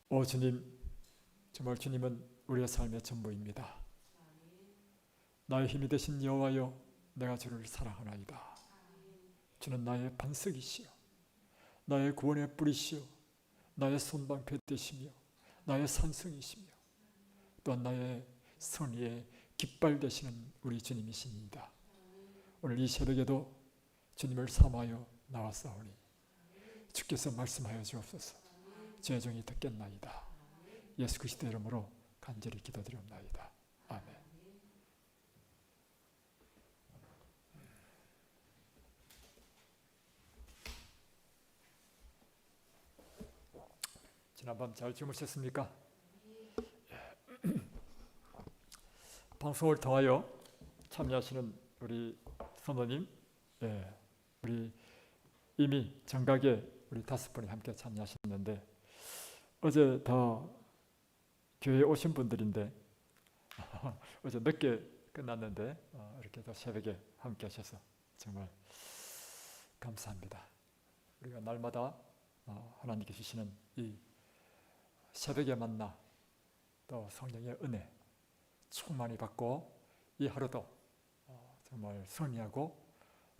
오 주님, 정말 주님은 우리의 삶의 전부입니다. 나의 힘이 되신 여호와여, 내가 주를 사랑하나이다. 주는 나의 반석이시요 나의 구원의 뿌리시요 나의 손방패 되시며 나의 산성이시며 또한 나의 선의의 깃발 되시는 우리 주님이시니이다. 오늘 이 새벽에도 주님을 삼하여 나왔사오니 주께서 말씀하여 주옵소서. 제 종이 듣겠나이다. 예수 그리스도 이름으로 간절히 기도드리옵나이다. 아멘. 지난밤 잘 주무셨습니까? 방송을 통하여 참여하시는 우리 선호님, 우리 이미 정각에 우리 5분이 함께 참여하셨는데 어제 다 교회에 오신 분들인데 어제 늦게 끝났는데 이렇게 또 새벽에 함께 하셔서 정말 감사합니다. 우리가 날마다 하나님께 주시는 이 새벽에 만나 또 성령의 은혜 충만히 받고 이 하루도 정말 승리하고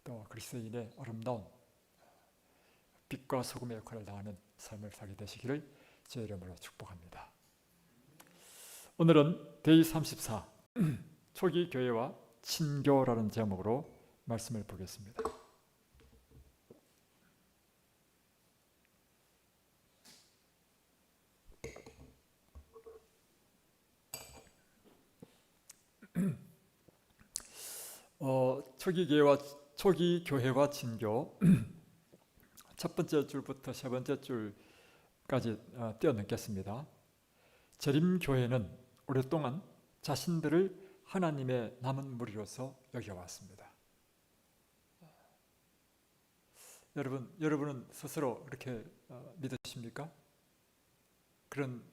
또 그리스도인의 아름다운 빛과 소금의 역할을 다하는 삶을 살게 되시기를 제 이름으로 축복합니다. 오늘은 데이 34 초기 교회와 친교라는 제목으로 말씀을 보겠습니다. 초기 교회와 친교 첫 번째 줄부터 세 번째 줄까지 뛰어넘겠습니다. 재림교회는 오랫동안 자신들을 하나님의 남은 무리로서 여겨왔습니다. 여러분은 스스로 그렇게 믿으십니까? 그런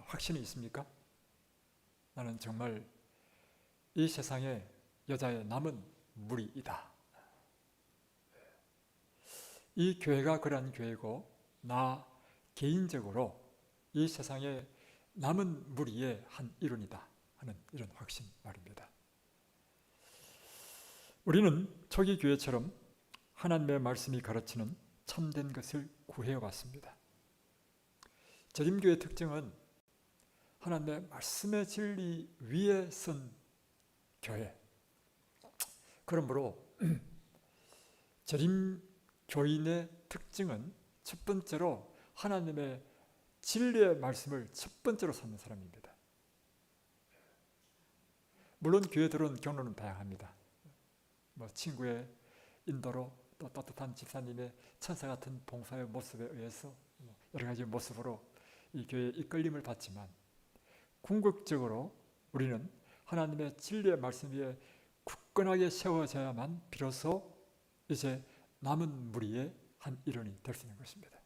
확신이 있습니까? 나는 정말 이 세상에 여자의 남은 무리이다. 이 교회가 그러한 교회고 나 개인적으로 이 세상에 남은 무리의 한 일원이다 하는 이런 확신 말입니다. 우리는 초기 교회처럼 하나님의 말씀이 가르치는 참된 것을 구해왔습니다. 재림교회의 특징은 하나님의 말씀의 진리 위에 선 교회. 그러므로 재림교인의 특징은 첫 번째로 하나님의 진리의 말씀을 첫 번째로 삼는 사람입니다. 물론 교회 들어온 경로는 다양합니다. 친구의 인도로 또 따뜻한 집사님의 천사 같은 봉사의 모습에 의해서 여러 가지 모습으로 이 교회에 이끌림을 받지만 궁극적으로 우리는 하나님의 진리의 말씀 위에 굳건하게 세워져야만 비로소 이제 남은 무리의 한 일원이 될 수 있는 것입니다.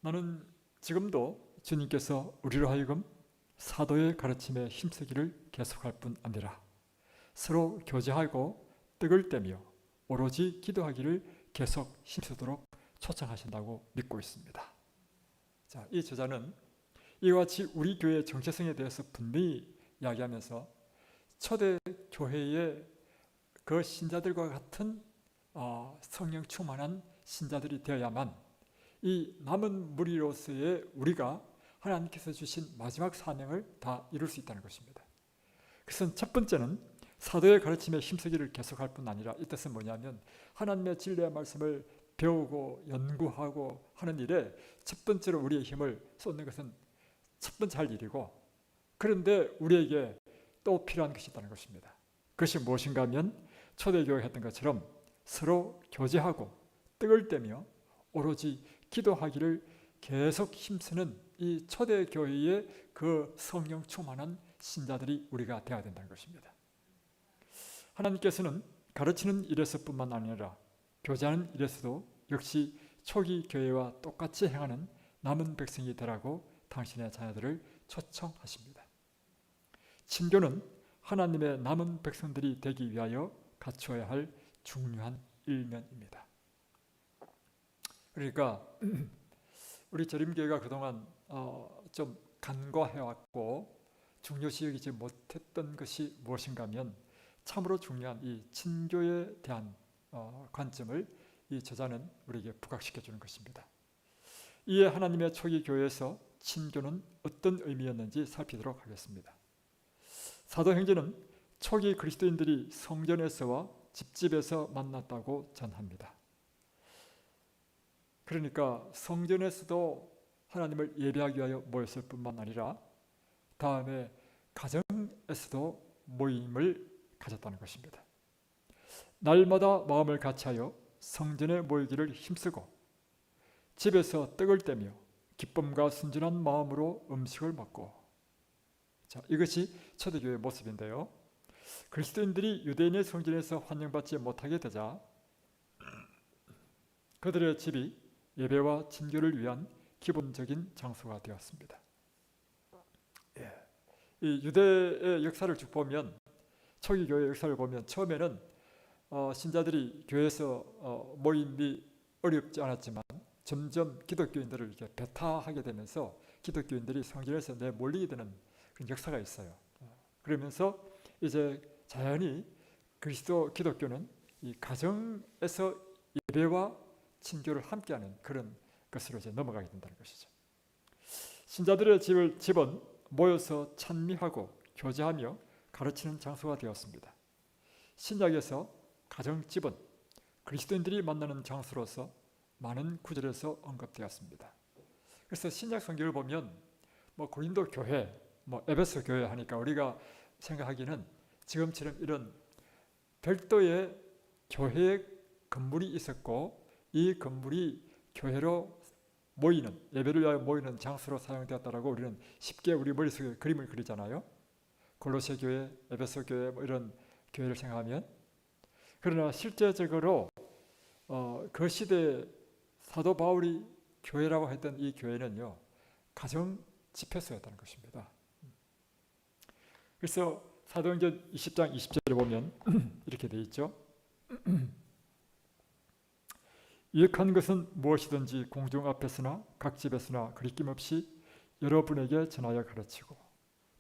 나는 지금도 주님께서 우리로 하여금 사도의 가르침에 힘쓰기를 계속할 뿐 아니라 서로 교제하고 떡을 떼며 오로지 기도하기를 계속 힘쓰도록 초청하신다고 믿고 있습니다. 자, 이 저자는 이와 같이 우리 교회의 정체성에 대해서 분명히 이야기하면서 초대 교회의 그 신자들과 같은 성령 충만한 신자들이 되어야만 이 남은 무리로서의 우리가 하나님께서 주신 마지막 사명을 다 이룰 수 있다는 것입니다. 그래서 첫 번째는 사도의 가르침에 힘쓰기를 계속할 뿐 아니라 이 뜻은 뭐냐면 하나님의 진리의 말씀을 배우고 연구하고 하는 일에 첫 번째로 우리의 힘을 쏟는 것은 첫 번째 할 일이고, 그런데 우리에게 또 필요한 것이 있다는 것입니다. 그것이 무엇인가 하면 초대교회가 했던 것처럼 서로 교제하고 떡을 떼며 오로지 기도하기를 계속 힘쓰는 이 초대교회의 그 성령 충만한 신자들이 우리가 되어야 된다는 것입니다. 하나님께서는 가르치는 일에서뿐만 아니라 교제하는 일에서도 역시 초기 교회와 똑같이 행하는 남은 백성이 되라고 당신의 자녀들을 초청하십니다. 친교는 하나님의 남은 백성들이 되기 위하여 갖추어야 할 중요한 일면입니다. 그러니까 우리 재림교회가 그동안 좀 간과해왔고 중요시 여기지 못했던 것이 무엇인가 하면 참으로 중요한 이 친교에 대한 관점을 이 저자는 우리에게 부각시켜 주는 것입니다. 이에 하나님의 초기 교회에서 친교는 어떤 의미였는지 살피도록 하겠습니다. 사도행전은 초기 그리스도인들이 성전에서와 집집에서 만났다고 전합니다. 그러니까 성전에서도 하나님을 예배하기 위하여 모였을 뿐만 아니라 다음에 가정에서도 모임을 가졌다는 것입니다. 날마다 마음을 같이하여 성전에 모이기를 힘쓰고 집에서 떡을 떼며 기쁨과 순전한 마음으로 음식을 먹고, 자, 이것이 초대교회의 모습인데요. 그리스도인들이 유대인의 성전에서 환영받지 못하게 되자 그들의 집이 예배와 친교를 위한 기본적인 장소가 되었습니다. 이 유대의 역사를 쭉 보면, 초기 교회의 역사를 보면 처음에는 신자들이 교회에서 모임이 어렵지 않았지만 점점 기독교인들을 이렇게 배타하게 되면서 기독교인들이 성전에서 내몰리게 되는 그런 역사가 있어요. 그러면서 이제 자연히 기독교는 이 가정에서 예배와 친교를 함께하는 그런 것으로 이제 넘어가게 된다는 것이죠. 신자들의 집은 모여서 찬미하고 교제하며 가르치는 장소가 되었습니다. 신약에서 가정집은 그리스도인들이 만나는 장소로서 많은 구절에서 언급되었습니다. 그래서 신약 성경을 보면 고린도 교회, 에베소 교회 하니까 우리가 생각하기는 지금처럼 이런 별도의 교회의 건물이 있었고 이 건물이 교회로 모이는, 예배를 위하여 모이는 장소로 사용되었다라고 우리는 쉽게 우리 머릿속에 그림을 그리잖아요. 골로새 교회, 에베소 교회 이런 교회를 생각하면, 그러나 실제적으로 그 시대에 사도 바울이 교회라고 했던 이 교회는요, 가정 집회소였다는 것입니다. 그래서 사도행전 20장 20절에 보면 이렇게 돼 있죠. 유익한 것은 무엇이든지 공중 앞에서나 각 집에서나 거리낌 없이 여러분에게 전하여 가르치고,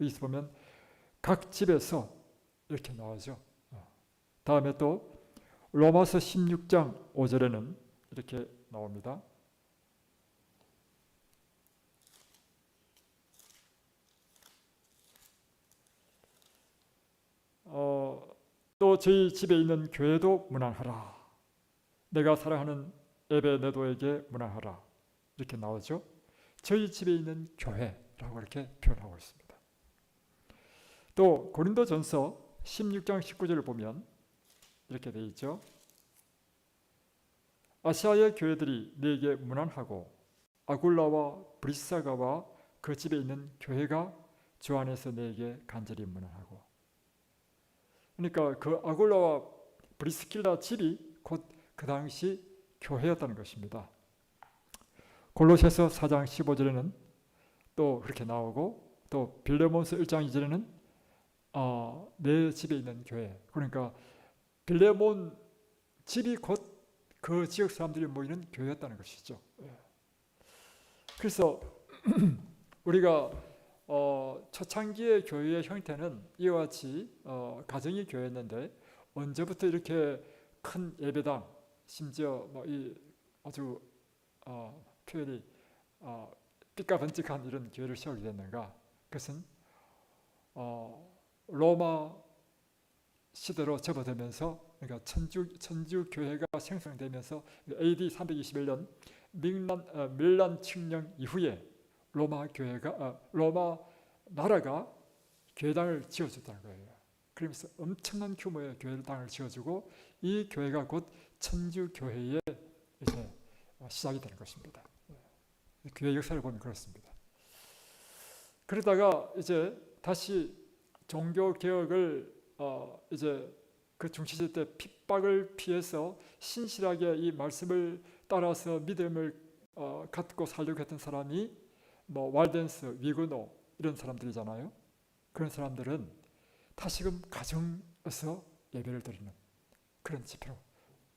여기서 보면 각 집에서 이렇게 나오죠. 다음에 또 로마서 16장 5절에는 이렇게 나옵니다. 또 저희 집에 있는 교회도 문안하라. 내가 사랑하는 에베네도에게 문안하라. 이렇게 나오죠. 저희 집에 있는 교회라고 이렇게 표현하고 있습니다. 또 고린도전서 16장 19절을 보면 이렇게 되어 있죠. 아시아의 교회들이 네게 문안하고 아굴라와 브리사가와 그 집에 있는 교회가 주 안에서 네게 간절히 문안하고. 그러니까 그 아굴라와 브리스길라 집이 곧 그 당시 교회였다는 것입니다. 골로새서 4장 15절에는 또 그렇게 나오고, 또 빌레몬서 1장 2절에는 내 집에 있는 교회, 그러니까 빌레몬 집이 곧 그 지역 사람들이 모이는 교회였다는 것이죠. 그래서 우리가 초창기의 교회의 형태는 이와 같이 가정이 교회였는데, 언제부터 이렇게 큰 예배당, 심지어 이 아주 표현이 삐까번쩍한 이런 교회를 세우게 됐는가? 그것은 로마 시대로 접어들면서, 그러니까 천주 교회가 생성되면서 AD 321년 밀란 칙령 이후에 로마 나라가 교회당을 지어줬다는 거예요. 그러면서 엄청난 규모의 교회당을 지어주고 이 교회가 곧 천주 교회의 이제 시작이 되는 것입니다. 교회 역사를 보면 그렇습니다. 그러다가 이제 다시 종교 개혁을 이제 그 중시절 때 핍박을 피해서 신실하게 이 말씀을 따라서 믿음을 갖고 살려고 했던 사람이 왈덴스, 위그노 이런 사람들이잖아요. 그런 사람들은 다시금 가정에서 예배를 드리는 그런 집회로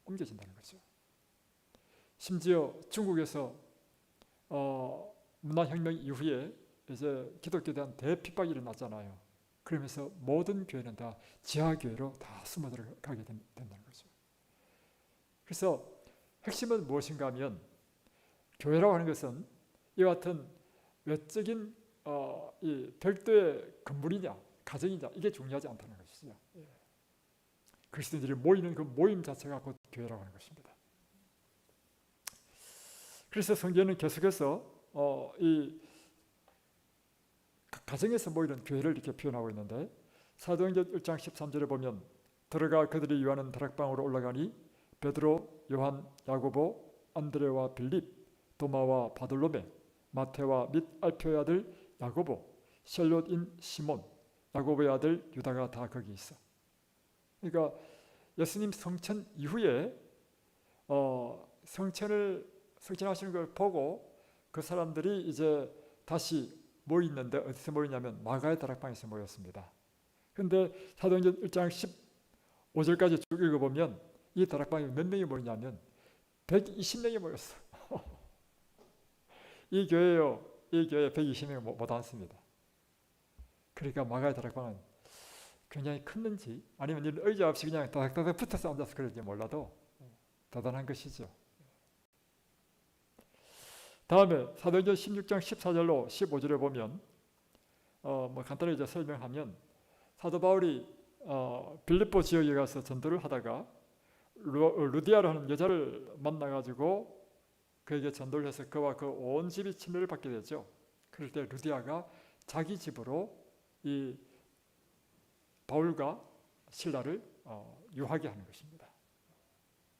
옮겨진다는 거죠. 심지어 중국에서 문화혁명 이후에 이제 기독교에 대한 대핍박이 일어났잖아요. 그러면서 모든 교회는 다 지하교회로 다 숨어 들어가게 된다는 거죠. 그래서 핵심은 무엇인가 하면 교회라고 하는 것은 이와 같은 외적인 이 별도의 건물이냐 가정이냐 이게 중요하지 않다는 것이죠. 그리스도인들이 모이는 그 모임 자체가 곧 교회라고 하는 것입니다. 그래서 성경은 계속해서 이 가정에서 모이는 교회를 이렇게 표현하고 있는데 사도행전 1장 13절에 보면 들어가 그들이 유하는 다락방으로 올라가니 베드로, 요한, 야고보, 안드레와 빌립, 도마와 바돌로메, 마테와 및 알표의 아들 야고보, 셀롯인 시몬, 야고보의 아들 유다가 다 거기 있어. 그러니까 예수님 성천 이후에 성천하시는 걸 보고 그 사람들이 이제 다시 모였는데 어디서 모였냐면 마가의 다락방에서 모였습니다. 그런데 사도행전 1장 15절까지 쭉 읽어보면 이 다락방에 몇 명이 모였냐면 120명이 모였어. 이 교회에 120명이 못 앉습니다. 그러니까 마가의 다락방은 굉장히 컸는지 아니면 의자 없이 그냥 다닥다닥 붙어서 앉아서 그런지 몰라도 대단한 것이죠. 다음에 사도행전 16장 14절로 15절에 보면 간단히 이제 설명하면 사도 바울이 빌립보 지역에 가서 전도를 하다가 루디아라는 여자를 만나가지고 그에게 전도를 해서 그와 그 온 집이 침례를 받게 되죠. 그럴 때 루디아가 자기 집으로 이 바울과 실라를 유하게 하는 것입니다.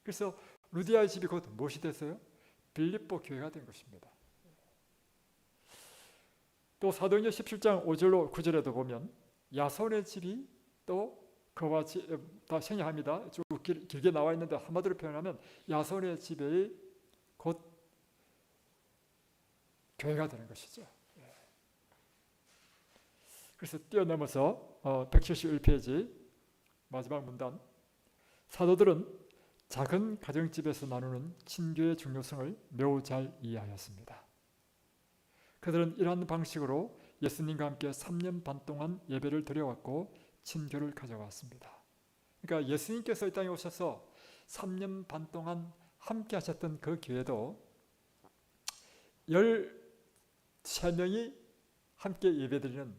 그래서 루디아의 집이 곧 무엇이 됐어요? 빌립보 교회가 된 것입니다. 또 사도행전 17장 5절로 9절에도 보면 야손의 집이 또 그와 다 생략합니다. 쭉 길게 나와 있는데 한마디로 표현하면 야손의 집이 곧 교회가 되는 것이죠. 그래서 뛰어넘어서 171페이지 마지막 문단 사도들은 작은 가정집에서 나누는 친교의 중요성을 매우 잘 이해하였습니다. 그들은 이러한 방식으로 예수님과 함께 3년 반 동안 예배를 드려왔고 친교를 가져왔습니다. 그러니까 예수님께서 이 땅에 오셔서 3년 반 동안 함께 하셨던 그 교회도 13명이 함께 예배드리는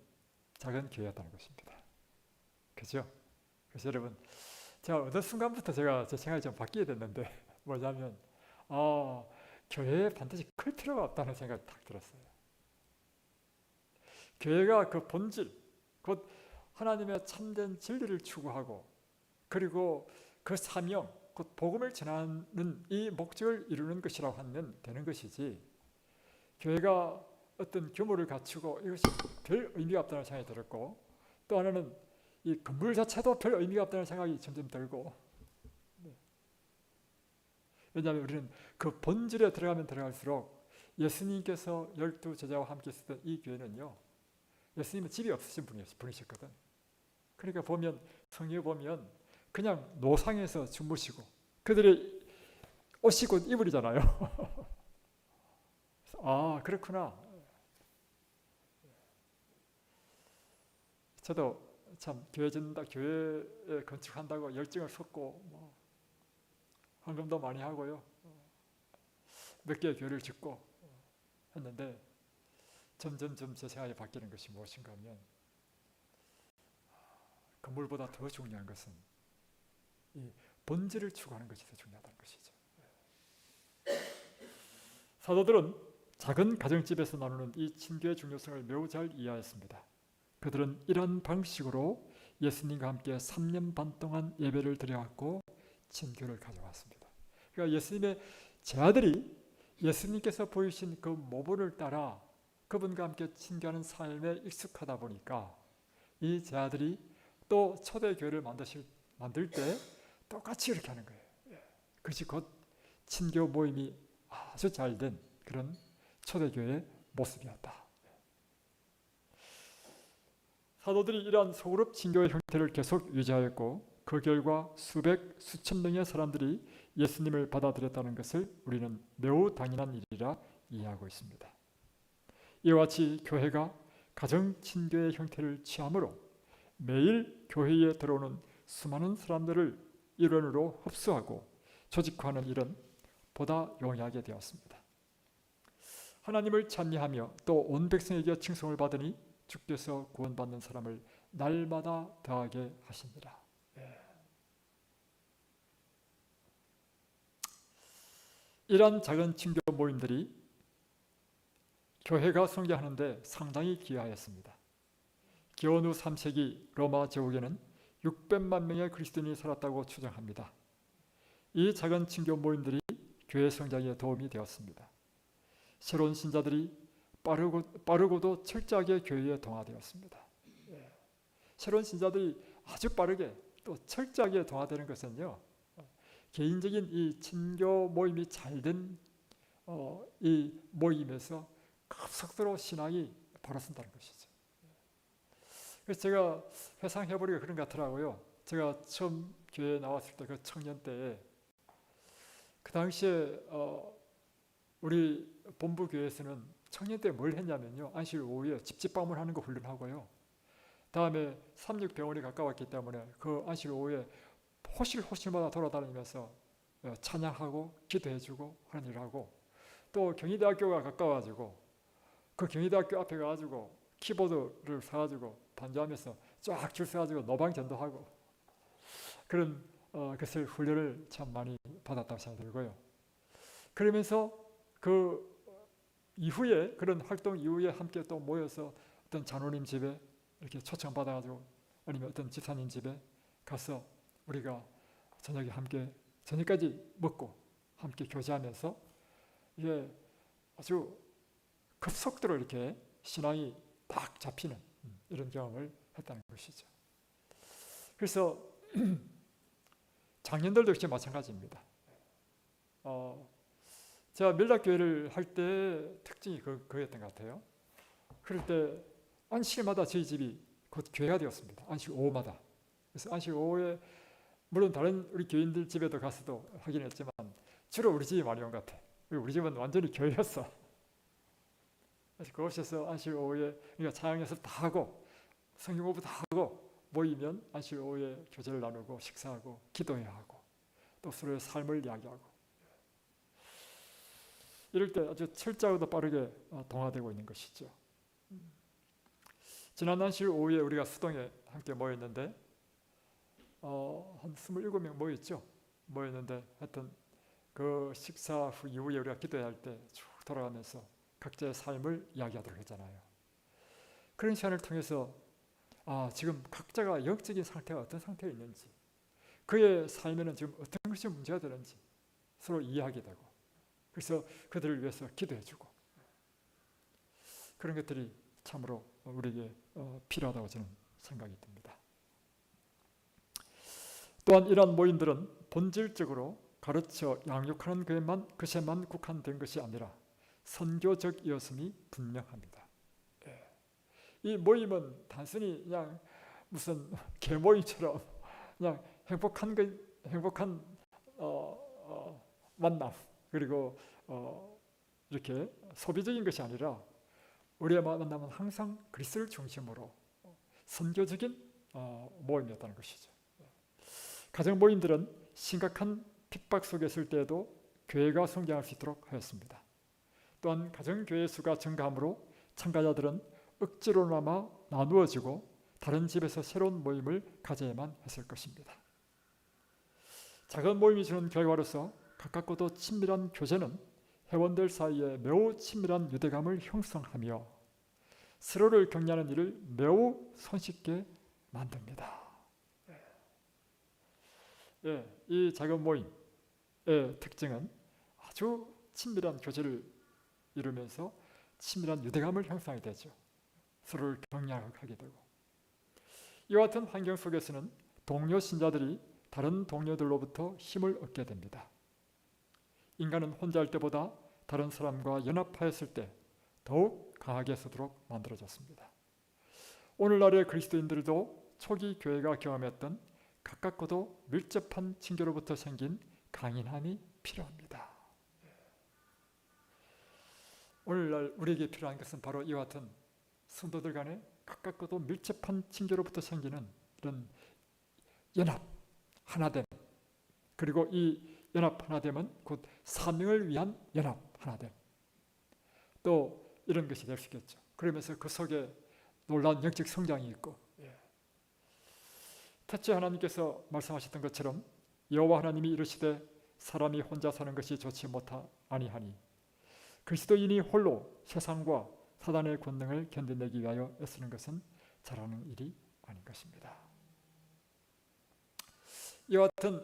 작은 교회였다는 것입니다. 그죠? 그래서 여러분 제가 어느 순간부터 제가 제 생각이 좀 바뀌게 됐는데 뭐냐면 교회에 반드시 클 필요가 없다는 생각이 딱 들었어요. 교회가 그 본질, 곧 하나님의 참된 진리를 추구하고 그리고 그 사명, 곧 복음을 전하는 이 목적을 이루는 것이라고 하면 되는 것이지 교회가 어떤 규모를 갖추고 이것이 별 의미가 없다는 생각이 들었고 또 하나는 이 건물 자체도 별 의미가 없다는 생각이 점점 들고 왜냐하면 우리는 그 본질에 들어가면 들어갈수록 예수님께서 12 제자와 함께 있었던 이 교회는요 예수님은 집이 없으신 분이셨거든. 그러니까 보면 성경에 보면 그냥 노상에서 주무시고 그들의 옷이 곧 이불이잖아요. 아 그렇구나. 저도 참 교회 짓는다, 교회 건축한다고 열정을 쏟고 헌금도 많이 하고요. 몇 개의 교회를 짓고 했는데 점점 제 생각이 바뀌는 것이 무엇인가 하면 건물보다 더 중요한 것은 이 본질을 추구하는 것이 더 중요하다는 것이죠. 사도들은 작은 가정집에서 나누는 이 친교의 중요성을 매우 잘 이해하였습니다. 그들은 이런 방식으로 예수님과 함께 3년 반 동안 예배를 드려왔고 친교를 가져왔습니다. 그러니까 예수님의 제자들이 예수님께서 보이신 그 모본을 따라 그분과 함께 친교하는 삶에 익숙하다 보니까 이 제자들이 또 초대교회를 만들 때 똑같이 이렇게 하는 거예요. 그것이 곧 친교 모임이 아주 잘된 그런 초대교회의 모습이었다. 사도들이 이러한 소그룹 친교의 형태를 계속 유지하였고 그 결과 수천 명의 사람들이 예수님을 받아들였다는 것을 우리는 매우 당연한 일이라 이해하고 있습니다. 이와 같이 교회가 가정 친교의 형태를 취함으로 매일 교회에 들어오는 수많은 사람들을 일원으로 흡수하고 조직화하는 일은 보다 용이하게 되었습니다. 하나님을 찬미하며 또 온 백성에게 칭송을 받으니 주께서 구원받는 사람을 날마다 더하게 하십니다. 이런 작은 친교 모임들이 교회가 성장하는데 상당히 기여하였습니다. 기원 후 3세기 로마 제국에는 600만 명의 그리스도인이 살았다고 추정합니다. 이 작은 친교 모임들이 교회 성장에 도움이 되었습니다. 새로운 신자들이 빠르고도 철저하게 교회에 동화되었습니다. 새로운 신자들이 아주 빠르게 또 철저하게 동화되는 것은요, 개인적인 이 친교 모임이 잘된 이 모임에서 급속도로 신앙이 벌어진다는 것이죠. 그래서 제가 회상해보니까 그런 것 같더라고요. 제가 처음 교회에 나왔을 때 그 청년 때에 그 당시에 우리 본부 교회에서는 청년 때 뭘 했냐면요, 안식 오후에 집집 방문하는 거 훈련하고요, 다음에 삼육병원이 가까웠기 때문에 그 안식 오후에 호실호실마다 돌아다니면서 찬양하고 기도해주고 하는 일을 하고, 또 경희대학교가 가까워가지고 그 경희대학교 앞에 가가지고 키보드를 사가지고 반주하면서 쫙 줄 서가지고 노방 전도하고 그런 것을 훈련을 참 많이 받았다고 생각이 들고요. 그러면서 그 이후에 그런 활동 이후에 함께 또 모여서 어떤 장로님 집에 이렇게 초청받아가지고 아니면 어떤 집사님 집에 가서 우리가 저녁에 함께 저녁까지 먹고 함께 교제하면서 이게 아주 급속도로 이렇게 신앙이 딱 잡히는 이런 경험을 했다는 것이죠. 그래서 장년들도 역시 마찬가지입니다. 제가 밀락교회를 할 때 특징이 그였던 것 같아요. 그럴 때 안식일마다 저희 집이 곧 교회가 되었습니다. 안식 오후마다. 그래서 안식 오후에 물론 다른 우리 교인들 집에도 가서도 하긴 했지만 주로 우리 집이 많이 온 것 같아요. 우리 집은 완전히 교회였어. 그래서 그곳에서 안식 오후에 우리가 찬양 연습 다 하고 성경 공부 다 하고 모이면 안식 오후에 교제를 나누고 식사하고 기도해야 하고 또 서로의 삶을 이야기하고, 이럴 때 아주 철저하고도 빠르게 동화되고 있는 것이죠. 지난 안식 오후에 우리가 수동에 함께 모였는데 한 27명 모였는데 하여튼 그 식사 후 이후에 우리가 기도할 때 쭉 돌아가면서 각자의 삶을 이야기하도록 했잖아요. 그런 시간을 통해서 지금 각자가 영적인 상태가 어떤 상태에 있는지, 그의 삶에는 지금 어떤 것이 문제가 되는지 서로 이해하게 되고, 그래서 그들을 위해서 기도해주고, 그런 것들이 참으로 우리에게 필요하다고 저는 생각이 듭니다. 또한 이러한 모임들은 본질적으로 가르쳐 양육하는 것에만 국한된 것이 아니라 선교적이었음이 분명합니다. 이 모임은 단순히 그냥 무슨 개모임처럼 그냥 행복한 만남, 그리고 이렇게 소비적인 것이 아니라 우리의 만남은 항상 그리스도를 중심으로 선교적인 모임이었다는 것이죠. 가정 모임들은 심각한 핍박 속에 있을 때에도 교회가 성장할 수 있도록 하였습니다. 또한 가정교회 수가 증가함으로 참가자들은 억지로나마 나누어지고 다른 집에서 새로운 모임을 가져야만 했을 것입니다. 작은 모임이 주는 결과로서 가깝고도 친밀한 교제는 회원들 사이에 매우 친밀한 유대감을 형성하며 서로를 격려하는 일을 매우 손쉽게 만듭니다. 이 작은 모임의 특징은 아주 친밀한 교제를 이루면서 친밀한 유대감을 형성하게 되죠. 서로를 격려하게 되고, 이와 같은 환경 속에서는 동료 신자들이 다른 동료들로부터 힘을 얻게 됩니다. 인간은 혼자 할 때보다 다른 사람과 연합하였을 때 더욱 강하게 서도록 만들어졌습니다. 오늘날의 그리스도인들도 초기 교회가 경험했던 가깝고도 밀접한 친교로부터 생긴 강인함이 필요합니다. 오늘날 우리에게 필요한 것은 바로 이와 같은 성도들 간에 가깝고도 밀접한 친교로부터 생기는 이런 연합, 하나됨, 그리고 이 연합 하나됨은 곧 사명을 위한 연합 하나됨, 또 이런 것이 될 수 있겠죠. 그러면서 그 속에 놀라운 영적 성장이 있고, 첫째 하나님께서 말씀하셨던 것처럼 여호와 하나님이 이르시되 사람이 혼자 사는 것이 좋지 아니하니 그리스도인이 홀로 세상과 사단의 권능을 견뎌내기 위하여 애쓰는 것은 잘하는 일이 아닌 것입니다. 이와 같은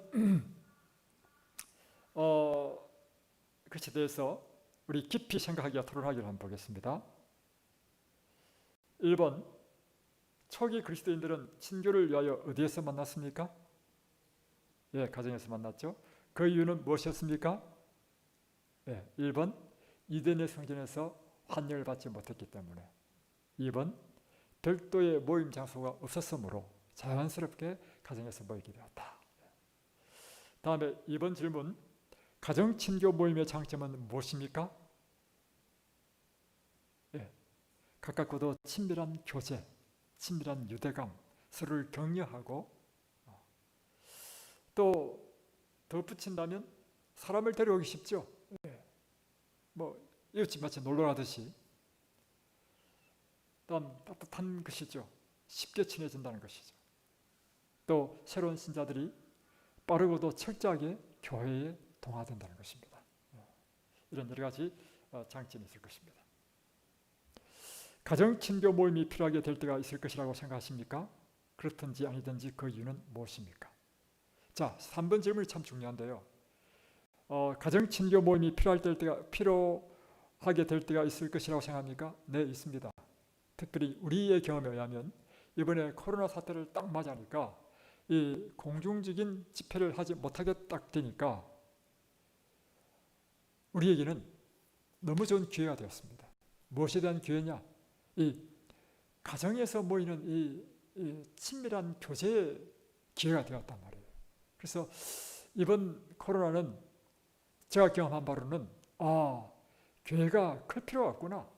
것에 대해서 우리 깊이 생각하기와 토론하기를 한번 보겠습니다. 1번, 초기 그리스도인들은 친교를 위하여 어디에서 만났습니까? 가정에서 만났죠. 그 이유는 무엇이었습니까? 1번, 이데네 성전에서 환영을 받지 못했기 때문에. 2번, 별도의 모임 장소가 없었으므로 자연스럽게 가정에서 모이게 되었다. 다음에 2번 질문, 가정 친교 모임의 장점은 무엇입니까? 가깝고도 친밀한 교제, 친밀한 유대감, 서로를 격려하고, 또 덧붙인다면 사람을 데려오기 쉽죠. 이웃집 마치 놀러 가듯이. 다음 따뜻한 것이죠. 쉽게 친해진다는 것이죠. 또 새로운 신자들이 빠르고도 철저하게 교회에 동화된다는 것입니다. 이런 여러 가지 장점이 있을 것입니다. 가정 친교 모임이 필요하게 될 때가 있을 것이라고 생각하십니까? 그렇든지 아니든지 그 이유는 무엇입니까? 자, 3번 질문이 참 중요한데요. 가정 친교 모임이 필요하게 될 때가 있을 것이라고 생각합니까? 네, 있습니다. 특별히 우리의 경험에 의하면 이번에 코로나 사태를 딱 맞으니까 이 공중적인 집회를 하지 못하게 딱 되니까 우리에게는 너무 좋은 기회가 되었습니다. 무엇에 대한 기회냐? 이 가정에서 모이는 이 친밀한 교제의 기회가 되었단 말이에요. 그래서 이번 코로나는 제가 경험한 바로는 교회가 클 필요가 없구나.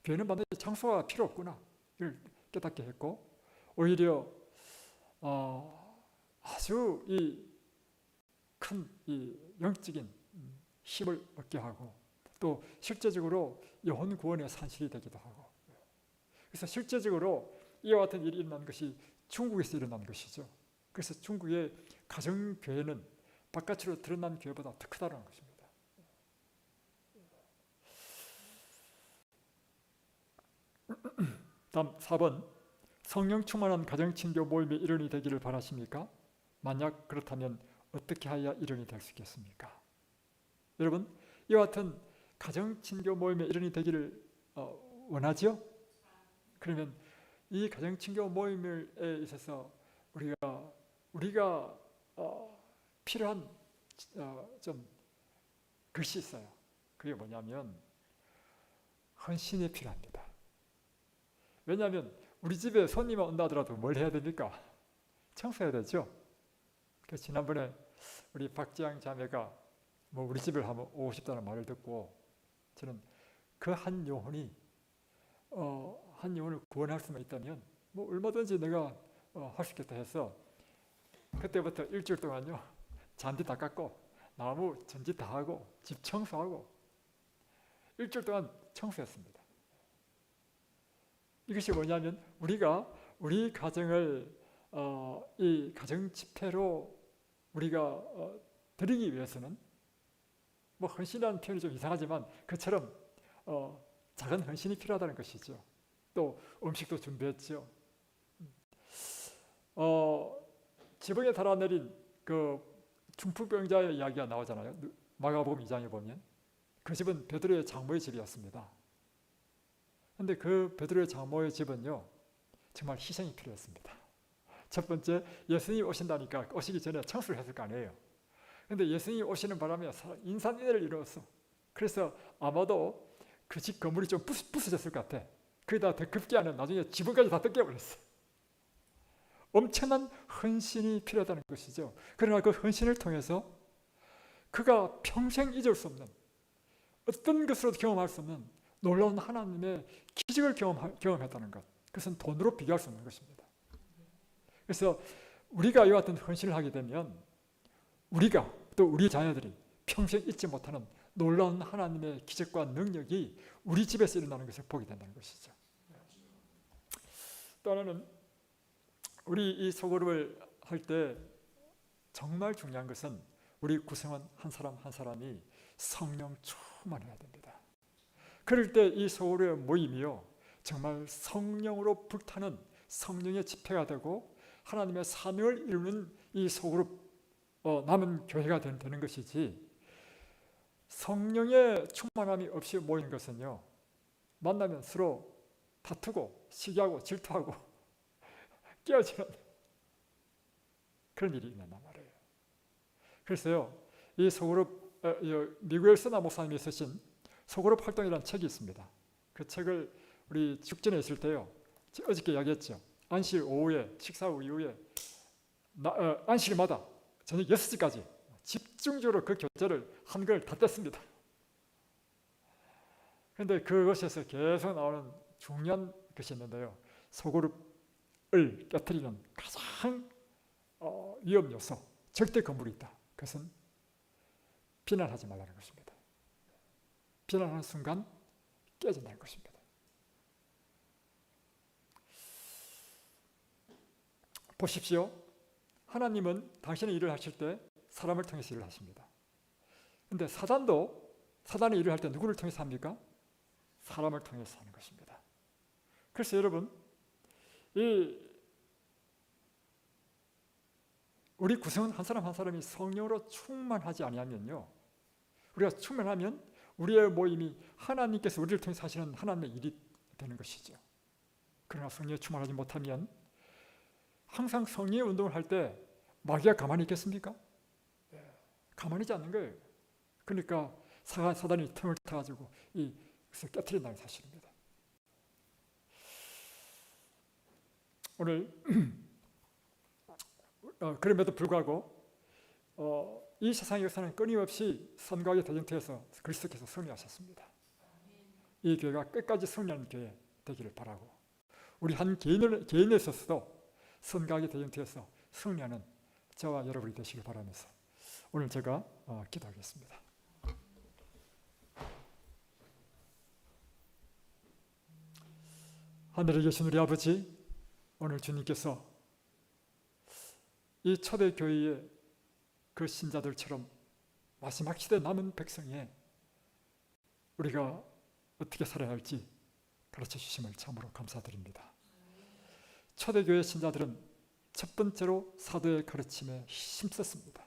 교회는 반드시 장소가 필요 없구나. 이걸 깨닫게 했고, 오히려 아주 큰 영적인 힘을 얻게 하고, 또 실제적으로 영혼 구원의 산실이 되기도 하고. 그래서 실제적으로 이와 같은 일이 일어난 것이 중국에서 일어난 것이죠. 그래서 중국의 가정교회는 바깥으로 드러난 교회보다 더 크다는 것입니다. 다음 4번, 성령 충만한 가정친교 모임의 일원이 되기를 바라십니까? 만약 그렇다면 어떻게 하여야 일원이 될 수 있겠습니까? 여러분, 이와 같은 가정친교 모임의 일원이 되기를 원하죠? 그러면 이 가정친교 모임에 있어서 우리가 필요한 좀 것이 있어요. 그게 뭐냐면 헌신이 필요합니다. 왜냐하면 우리 집에 손님이 온다 하더라도 뭘 해야 됩니까? 청소해야 되죠. 그래서 지난번에 우리 박지양 자매가 우리 집을 한번 오고 싶다는 말을 듣고 저는 그 한 영혼을 구원할 수만 있다면 얼마든지 내가 할 수 있겠다 해서 그때부터 일주일 동안요 잔디 다 깎고 나무 전지 다 하고 집 청소하고 일주일 동안 청소했습니다. 이것이 뭐냐면 우리가 우리 가정을 이 가정 집회로 우리가 드리기 위해서는 헌신이라는 표현이 좀 이상하지만 그처럼 작은 헌신이 필요하다는 것이죠. 또 음식도 준비했죠. 지붕에 달아내린 그 중풍병자의 이야기가 나오잖아요. 마가복음 2장에 보면 그 집은 베드로의 장모의 집이었습니다. 그런데 그 베드로의 장모의 집은요 정말 희생이 필요했습니다. 첫 번째, 예수님이 오신다니까 오시기 전에 청소를 했을 거 아니에요. 그런데 예수님이 오시는 바람에 인산인해를 이루었어. 그래서 아마도 그 집 건물이 좀 부서졌을 것 같아. 거기다 더 급기야는 나중에 지붕까지 다 뜯겨버렸어. 엄청난 헌신이 필요하다는 것이죠. 그러나 그 헌신을 통해서 그가 평생 잊을 수 없는 어떤 것으로도 경험할 수 없는 놀라운 하나님의 기적을 경험했다는 것, 그것은 돈으로 비교할 수 없는 것입니다. 그래서 우리가 이와 같은 헌신을 하게 되면 우리가 또 우리 자녀들이 평생 잊지 못하는 놀라운 하나님의 기적과 능력이 우리 집에서 일어나는 것을 보게 된다는 것이죠. 또 하나는 우리 이 소그룹을 할 때 정말 중요한 것은 우리 구성원 한 사람 한 사람이 성령 충만해야 됩니다. 그럴 때 이 소그룹의 모임이요, 정말 성령으로 불타는 성령의 집회가 되고 하나님의 사명을 이루는 이 소그룹 남은 교회가 되는 것이지, 성령의 충만함이 없이 모이는 것은요, 만나면 서로 다투고 시기하고 질투하고 깨어지는 그런 일이 있는단 말이에요. 그래서요, 이 소그룹, 미국의 서나 목사님이 쓰신 소그룹 활동이라는 책이 있습니다. 그 책을 우리 축전에 있을 때요, 어저께 이야기했죠. 안식 오후에, 식사 후 이후에 안식일마다 저녁 6시까지 집중적으로 그 교재를 한글 다 뗐습니다. 그런데 그것에서 계속 나오는 중요한 것이 있는데요, 소그룹을 깨트리는 가장 위험 요소, 절대 건물이 있다. 그것은 비난하지 말라는 것입니다. 비난하는 순간 깨진다는 것입니다. 보십시오. 하나님은 당신의 일을 하실 때 사람을 통해서 일을 하십니다. 그런데 사단이 일을 할 때 누구를 통해서 합니까? 사람을 통해서 하는 것입니다. 그래서 여러분, 우리 구성원 한 사람 한 사람이 성령으로 충만하지 아니하면요, 우리가 충만하면 우리의 모임이 하나님께서 우리를 통해서 하시는 하나님의 일이 되는 것이죠. 그러나 성령에 충만하지 못하면 항상 성령의 운동을 할 때 마귀가 가만히 있겠습니까? 가만히 있지 않는 거예요. 그러니까 사단이 틈을 타가지고 이것을 깨트린다는 사실입니다. 오늘 그럼에도 불구하고 이 세상의 역사는 끊임없이 선과의 대전투에서 그리스도께서 승리하셨습니다. 이 교회가 끝까지 승리하는 교회 되기를 바라고, 우리 한 개인에 있어서도 선과의 대전투에서 승리하는 저와 여러분이 되시길 바라면서 오늘 제가 기도하겠습니다. 하늘에 계신 우리 아버지, 오늘 주님께서 이 초대교회의 그 신자들처럼 마지막 시대 남은 백성에 우리가 어떻게 살아야 할지 가르쳐 주심을 참으로 감사드립니다. 초대교회 신자들은 첫 번째로 사도의 가르침에 힘썼습니다.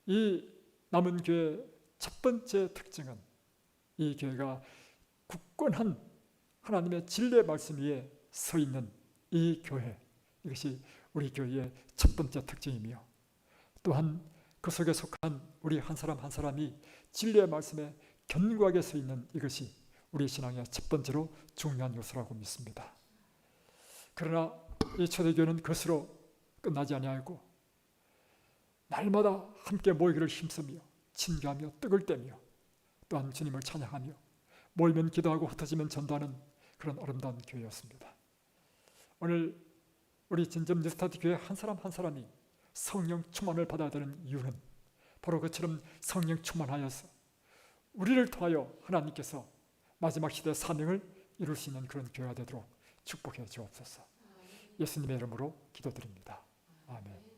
이 남은 교회의 첫 번째 특징은 이 교회가 굳건한 하나님의 진리의 말씀 위에 서 있는 이 교회, 이것이 우리 교회의 첫 번째 특징이며, 또한 그 속에 속한 우리 한 사람 한 사람이 진리의 말씀에 견고하게 서 있는 이것이 우리 신앙의 첫 번째로 중요한 요소라고 믿습니다. 그러나 이 초대교회는 그것으로 끝나지 아니하고 날마다 함께 모이기를 힘쓰며 친교하며 떡을 떼며 또한 주님을 찬양하며 모이면 기도하고 흩어지면 전도하는 그런 아름다운 교회였습니다. 오늘 우리 진점 뉴스타트 교회 한 사람 한 사람이 성령 충만을 받아야 되는 이유는 바로 그처럼 성령 충만하여서 우리를 통하여 하나님께서 마지막 시대 사명을 이룰 수 있는 그런 교회가 되도록 축복해 주옵소서. 예수님의 이름으로 기도드립니다. 아멘.